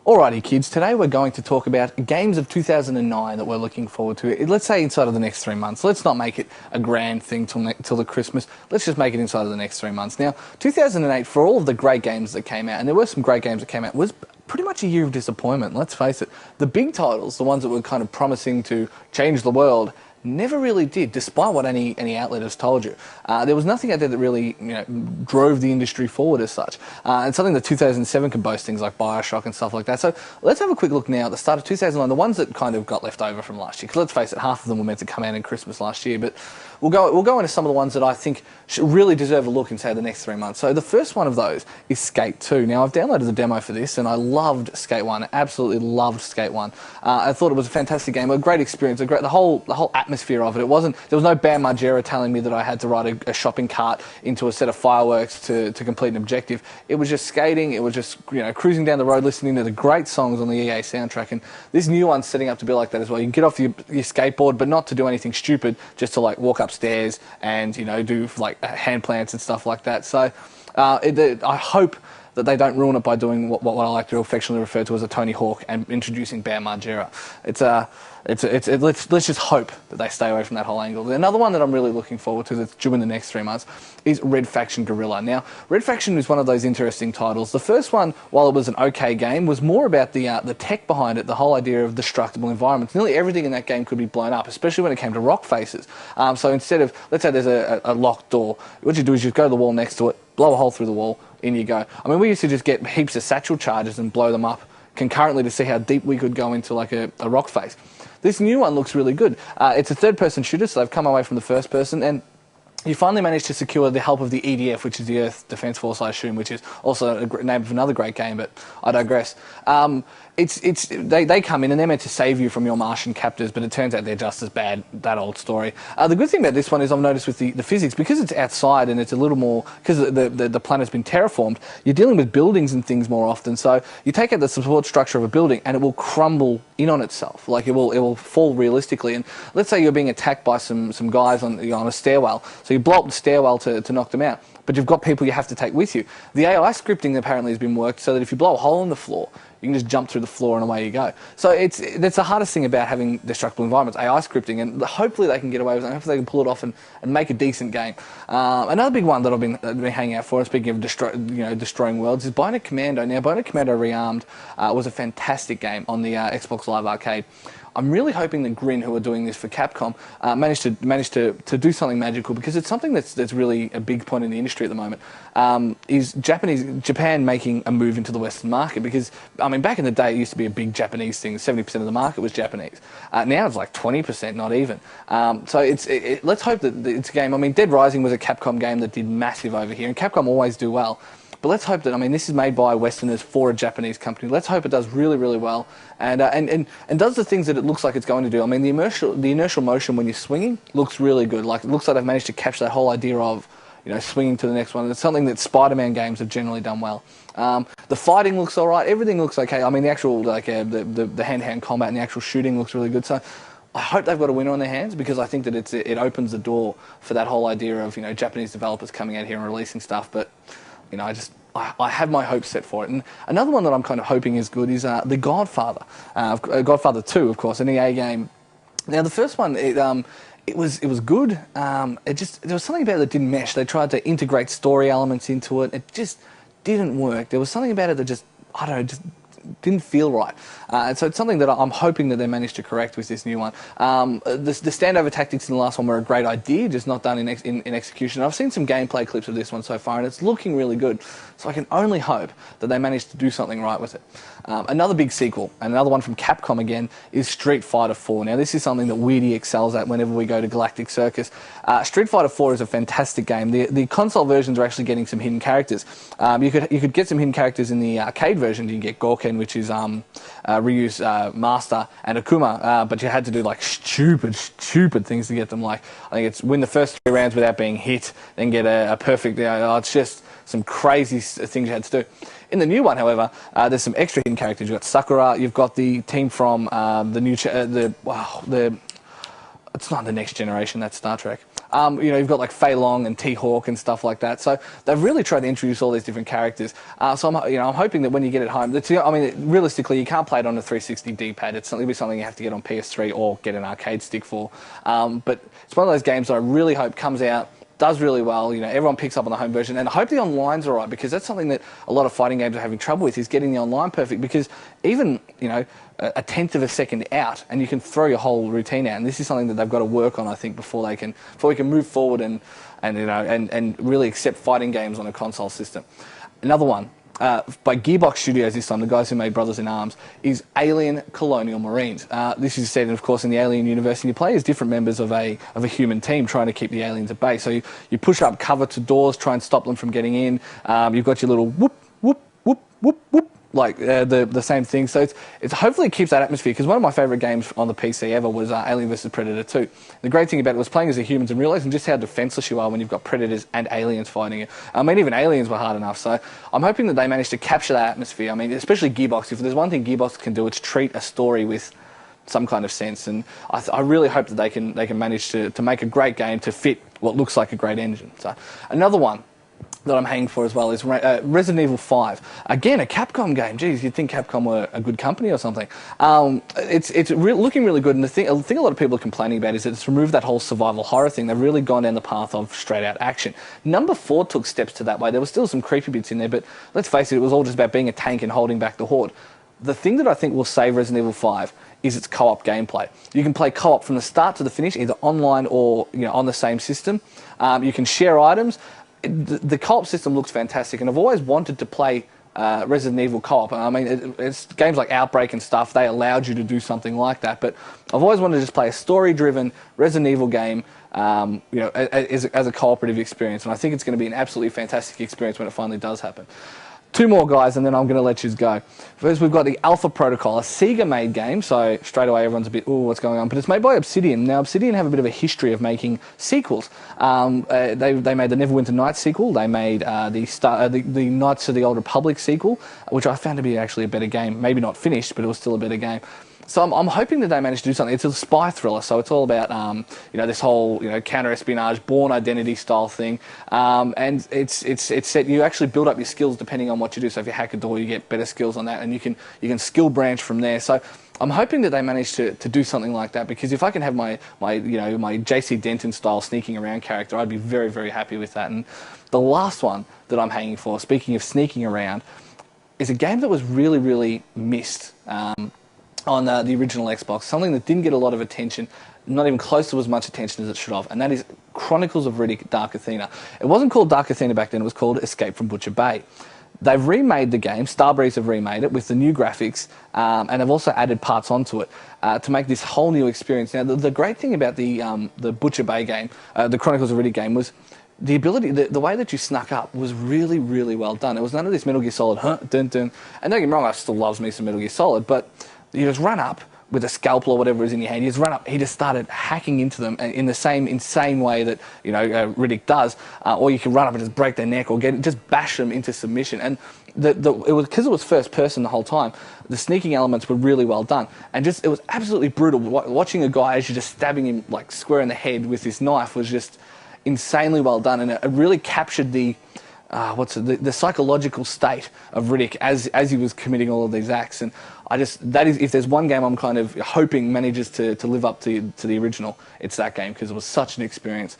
Alrighty kids, today we're going to talk about games of 2009 that we're looking forward to. Let's say inside of the next 3 months. Let's not make it a grand thing till the Christmas. Let's just make it inside of the next 3 months. Now, 2008, for all of the great games that came out, and there were some great games that came out, was pretty much a year of disappointment, let's face it. The big titles, the ones that were kind of promising to change the world, never really did, despite what any outlet has told you. There was nothing out there that really drove the industry forward as such. And something that 2007 can boast, things like Bioshock and stuff like that. So let's have a quick look now at the start of 2009, the ones that kind of got left over from last year. Because let's face it, half of them were meant to come out in Christmas last year. But we'll go into some of the ones that I think should really deserve a look in, say, the next 3 months. So the first one of those is Skate 2. Now, I've downloaded the demo for this, and I loved Skate 1. Absolutely loved Skate 1. I thought it was a fantastic game, a great experience, the whole atmosphere of it. There was no Bam Margera telling me that I had to ride a shopping cart into a set of fireworks to complete an objective. It was just skating. It was just cruising down the road, listening to the great songs on the EA soundtrack. And this new one's setting up to be like that as well. You can get off your skateboard, but not to do anything stupid, just to like walk upstairs and do like hand plants and stuff like that. So I hope that they don't ruin it by doing what I like to affectionately refer to as a Tony Hawk and introducing Bam Margera. Let's just hope that they stay away from that whole angle. Another one that I'm really looking forward to that's due in the next 3 months is Red Faction Guerrilla. Now, Red Faction is one of those interesting titles. The first one, while it was an okay game, was more about the tech behind it, the whole idea of destructible environments. Nearly everything in that game could be blown up, especially when it came to rock faces. So instead of, let's say there's a locked door, what you do is you go to the wall next to it, blow a hole through the wall, in you go. I mean, we used to just get heaps of satchel charges and blow them up concurrently to see how deep we could go into like a rock face. This new one looks really good. It's a third-person shooter, so they've come away from the first person, and you finally managed to secure the help of the EDF, which is the Earth Defence Force, I assume, which is also a name of another great game, but I digress. They come in and they're meant to save you from your Martian captors, but it turns out they're just as bad, that old story. The good thing about this one is I've noticed with the physics, because it's outside and it's a little more, because the planet's been terraformed, you're dealing with buildings and things more often, so you take out the support structure of a building and it will crumble in on itself, like it will fall realistically. And let's say you're being attacked by some guys on a stairwell, so you blow up the stairwell to knock them out, but you've got people you have to take with you. The AI scripting apparently has been worked so that if you blow a hole in the floor, you can just jump through the floor and away you go. So that's the hardest thing about having destructible environments, AI scripting, and hopefully they can get away with it. Hopefully they can pull it off and make a decent game. Another big one that I've been hanging out for, speaking of destroying worlds, is Bionic Commando. Now, Bionic Commando Rearmed was a fantastic game on the Xbox Live Arcade. I'm really hoping that Grin, who are doing this for Capcom, managed to do something magical, because it's something that's really a big point in the industry at the moment. Is Japan making a move into the Western market? Because I mean, back in the day, it used to be a big Japanese thing. 70% of the market was Japanese. Now it's like 20%, not even. So let's hope that it's a game. I mean, Dead Rising was a Capcom game that did massive over here, and Capcom always do well. But let's hope that, I mean, this is made by Westerners for a Japanese company. Let's hope it does really, really well and does the things that it looks like it's going to do. I mean, the inertial motion when you're swinging looks really good. Like, it looks like they've managed to capture that whole idea of, swinging to the next one. And it's something that Spider-Man games have generally done well. The fighting looks all right. Everything looks okay. I mean, the actual, the hand-to-hand combat and the actual shooting looks really good. So I hope they've got a winner on their hands, because I think that it opens the door for that whole idea of, Japanese developers coming out here and releasing stuff. But I have my hopes set for it. And another one that I'm kind of hoping is good is The Godfather. Godfather 2, of course, an EA game. Now, the first one, it was good. There was something about it that didn't mesh. They tried to integrate story elements into it. It just didn't work. There was something about it that just didn't feel right. And so it's something that I'm hoping that they managed to correct with this new one. The standover tactics in the last one were a great idea, just not done in execution. I've seen some gameplay clips of this one so far, and it's looking really good. So I can only hope that they manage to do something right with it. Another big sequel, and another one from Capcom again, is Street Fighter 4. Now, this is something that Weedy excels at whenever we go to Galactic Circus. Street Fighter 4 is a fantastic game. The console versions are actually getting some hidden characters. You could get some hidden characters in the arcade version. You can get Gorken, which is Ryu's master, and Akuma, but you had to do like stupid things to get them. Like, I think it's win the first 3 rounds without being hit, then get a perfect. It's just some crazy things you had to do. In the new one, however, there's some extra hidden characters. You've got Sakura. You've got the team from the new it's not the Next Generation. That's Star Trek. You know, you've got like Fei Long and T-Hawk and stuff like that. So they've really tried to introduce all these different characters. So I'm hoping that when you get it home, I mean, realistically, you can't play it on a 360 D-pad. It's certainly something you have to get on PS3 or get an arcade stick for. But it's one of those games that I really hope comes out, does really well, you know, everyone picks up on the home version, and I hope the online's all right, because that's something that a lot of fighting games are having trouble with, is getting the online perfect, because even, you know, a tenth of a second out and you can throw your whole routine out, and this is something that they've got to work on, I think, before we can move forward and really accept fighting games on a console system. Another one, by Gearbox Studios this time, the guys who made Brothers in Arms, is Alien Colonial Marines. This is set, of course, in the Alien universe, and you play as different members of a human team trying to keep the aliens at bay. So you push up cover to doors, try and stop them from getting in. You've got your little whoop, whoop, whoop, whoop, whoop, like the same thing. So it's hopefully it keeps that atmosphere, because one of my favourite games on the PC ever was Alien vs Predator 2. The great thing about it was playing as the humans and realising just how defenceless you are when you've got predators and aliens fighting you. I mean, even aliens were hard enough, so I'm hoping that they managed to capture that atmosphere. I mean, especially Gearbox. If there's one thing Gearbox can do, it's treat a story with some kind of sense, and I really hope that they can manage to make a great game to fit what looks like a great engine. So another one that I'm hanging for as well is Resident Evil 5. Again, a Capcom game. Geez, you'd think Capcom were a good company or something. It's looking really good, and the thing a lot of people are complaining about is that it's removed that whole survival horror thing. They've really gone down the path of straight-out action. Number 4 took steps to that way. There were still some creepy bits in there, but let's face it, it was all just about being a tank and holding back the horde. The thing that I think will save Resident Evil 5 is its co-op gameplay. You can play co-op from the start to the finish, either online or on the same system. You can share items. The co-op system looks fantastic, and I've always wanted to play Resident Evil co-op. I mean, it's games like Outbreak and stuff, they allowed you to do something like that, but I've always wanted to just play a story-driven Resident Evil game as a cooperative experience, and I think it's going to be an absolutely fantastic experience when it finally does happen. 2 more, guys, and then I'm going to let you go. First, we've got the Alpha Protocol, a Sega-made game, so straight away everyone's a bit, ooh, what's going on? But it's made by Obsidian. Now, Obsidian have a bit of a history of making sequels. They made the Neverwinter Nights sequel. They made the Knights of the Old Republic sequel, which I found to be actually a better game. Maybe not finished, but it was still a better game. So I'm hoping that they managed to do something. It's a spy thriller, so it's all about this whole counter-espionage, Bourne Identity style thing, and it's set. You actually build up your skills depending on what you do. So if you hack a door, you get better skills on that, and you can skill branch from there. So I'm hoping that they manage to do something like that, because if I can have my JC Denton style sneaking around character, I'd be very, very happy with that. And the last one that I'm hanging for, speaking of sneaking around, is a game that was really, really missed on the original Xbox, something that didn't get a lot of attention, not even close to as much attention as it should have, and that is Chronicles of Riddick: Dark Athena. It wasn't called Dark Athena back then, it was called Escape from Butcher Bay. They've remade the game, Starbreeze have remade it with the new graphics, and they've also added parts onto it to make this whole new experience. Now, the great thing about the Butcher Bay game, the Chronicles of Riddick game, was the ability, the way that you snuck up was really, really well done. It was none of this Metal Gear Solid, dun, dun. And don't get me wrong, I still loves me some Metal Gear Solid, but you just run up with a scalpel or whatever is in your hand. You just run up. He just started hacking into them in the same insane way that Riddick does. Or you can run up and just break their neck or just bash them into submission. And it was because it was first person the whole time. The sneaking elements were really well done, and it was absolutely brutal. Watching a guy as you're just stabbing him like square in the head with this knife was just insanely well done, and it really captured the psychological state of Riddick as he was committing all of these acts. And that is, if there's one game I'm kind of hoping manages to live up to the original, it's that game, because it was such an experience.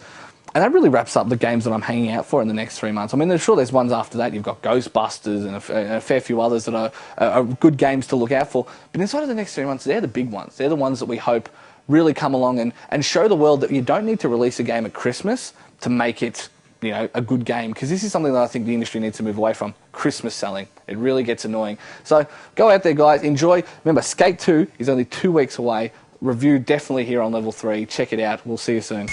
And that really wraps up the games that I'm hanging out for in the next 3 months. I mean, there's ones after that. You've got Ghostbusters and a fair few others that are good games to look out for. But inside of the next 3 months, they're the big ones. They're the ones that we hope really come along and show the world that you don't need to release a game at Christmas to make it a good game, because this is something that I think the industry needs to move away from. Christmas selling. It really gets annoying. So go out there, guys. Enjoy. Remember, Skate 2 is only 2 weeks away. Review definitely here on Level 3. Check it out. We'll see you soon.